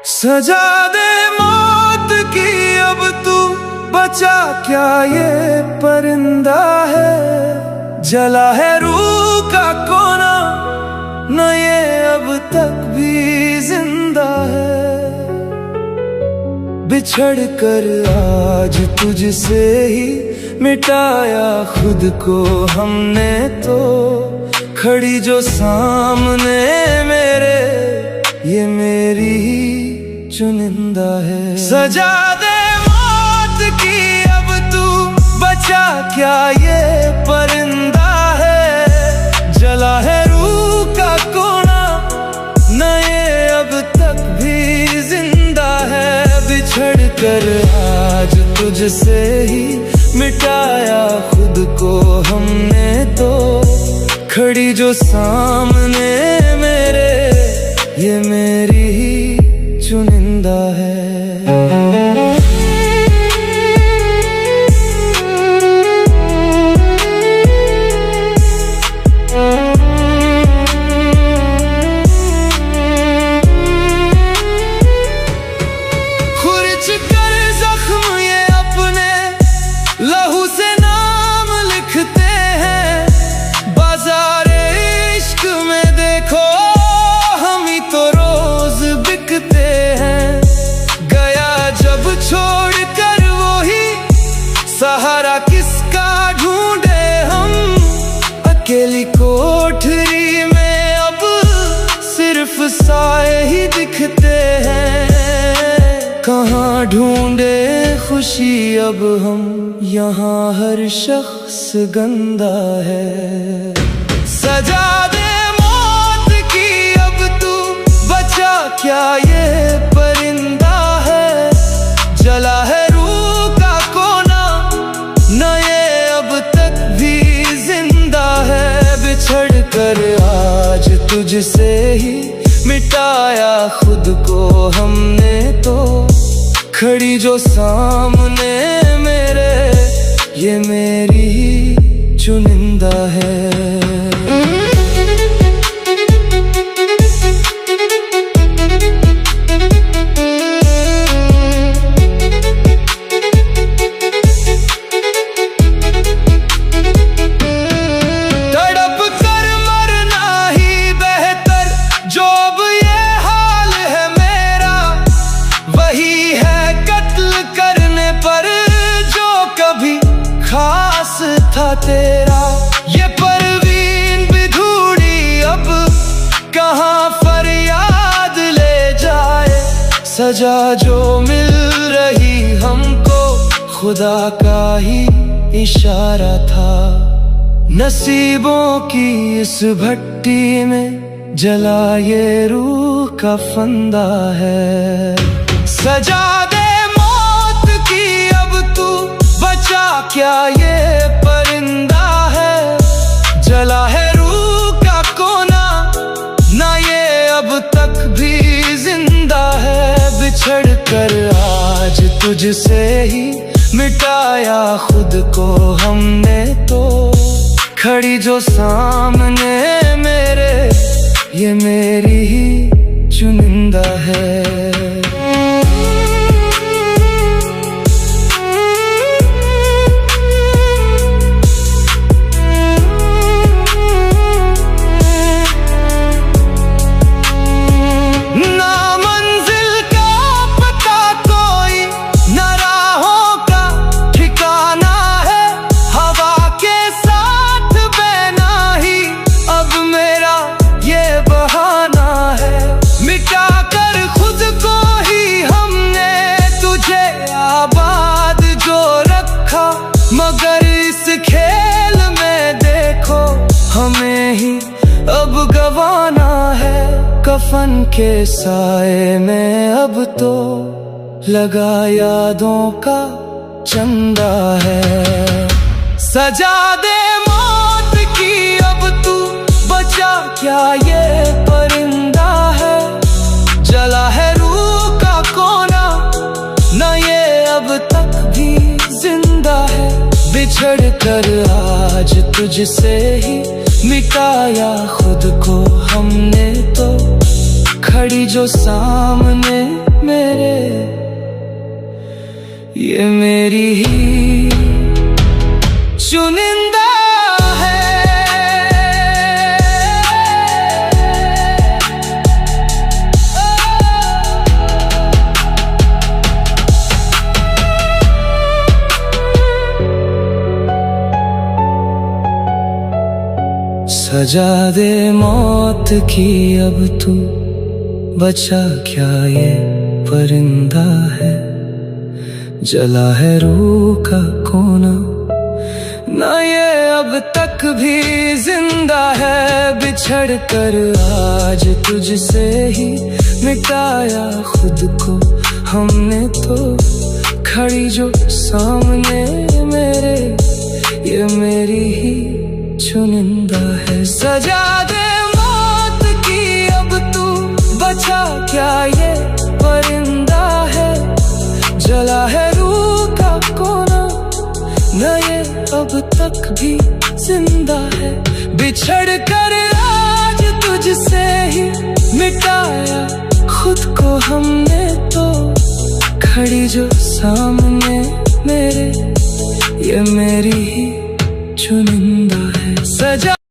सजा दे मौत की अब तू, बचा क्या ये परिंदा है। जला है रूह का कोना, न ये अब तक भी जिंदा है। बिछड़ कर आज तुझसे ही मिटाया खुद को हमने तो, खड़ी जो सामने मेरे ये मेरी ही चुनिंदा है। सजा दे मौत की अब तू, बचा क्या ये परिंदा है। जला है रूह का कोना, न ये अब तक भी जिंदा है। बिछड़ कर आज तुझसे ही मिटाया खुद को हमने तो, खड़ी जो सामने मेरे ये मेरी ही चुनिंदा है। खुरच कर जख्म ये अपने लहू से नाम लिखते हैं। बाजार इश्क में देखो हम ही तो रोज बिकते हैं। गया जब छोड़ कर वो ही, सहारा किसका ढूंढे हम। अकेली कोठरी में अब सिर्फ साए ही दिखते हैं। कहाँ ढूंढे खुशी अब हम, यहाँ हर शख्स गंदा है। सजा दे मौत की अब तू, बचा क्या ये परिंदा है। जला है रूह का कोना, न ये अब तक भी जिंदा है। बिछड़ कर आज तुझसे ही मिटाया खुद को हमने तो, खड़ी जो सामने मेरे ये मेरी ही चुनिंदा है। खास था तेरा ये परवीन बिधूड़ी, अब कहाँ फरियाद ले जाए। सजा जो मिल रही हमको खुदा का ही इशारा था। नसीबों की इस भट्टी में जला ये रूह का फंदा है। सजा दे मौत की अब तू, बचा क्या ये परिंदा है। जला है रूह का कोना, ना ये अब तक भी जिंदा है। बिछड़ कर आज तुझसे ही मिटाया खुद को हमने तो, खड़ी जो सामने मेरे ये मेरी ही चुनिंदा है। मगर इस खेल में देखो हमें ही अब गंवाना है। कफन के साए में अब तो लगा यादों का चंदा है। सजा दे मौत की अब तू, बचा क्या ये परिंदा है। जला है रूह का कोना, न ये अब तक भी जिंदा है। बिछड़ बिछड़ कर आज तुझसे ही मिटाया खुद को हमने तो, खड़ी जो सामने मेरे ये मेरी ही चुनिंदा सजा दे मौत की अब तू, बचा क्या ये परिंदा है, जला है रूह का कोना ना ये अब तक भी जिंदा है। बिछड़ कर आज तुझसे ही मिटाया खुद को हमने तो, खड़ी जो सामने मेरे ये मेरी ही चुनिंदा है। सजा दे मौत की अब तू, बचा क्या ये परिंदा है, जला है रूह का कोना न ये अब तक भी जिंदा है। बिछड़ कर आज तुझसे ही मिटाया खुद को हमने तो, खड़ी जो सामने मेरे ये मेरी ही चुनिंदा है। सजा